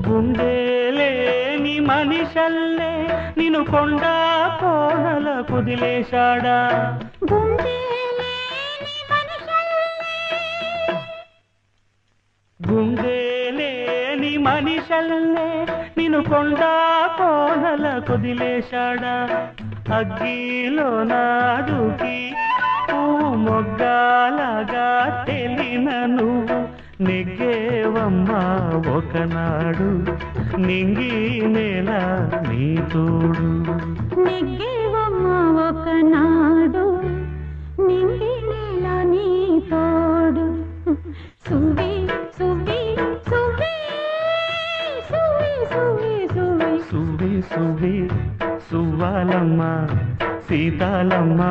గుండెలేని మనిషల్లే నిన్ను కొండ కోనల కుదిలేశాడా గుండెలేని మనిషల్లే నిన్ను కొండ కోనల కుదిలేశాడా అగ్గిలో నాడుకి మొగ్గాలగా తెలిన నువ్వు నెగ్గేవమ్మా ఒకనాడు నింగి నేల నీ తోడు నెగ్గేవమ్మా ఒకనాడు నింగి నేల నీ తోడు సువి సువి సువి సువి సువి సువి సువి సువి సువ్వాలమ్మ సీతాలమ్మ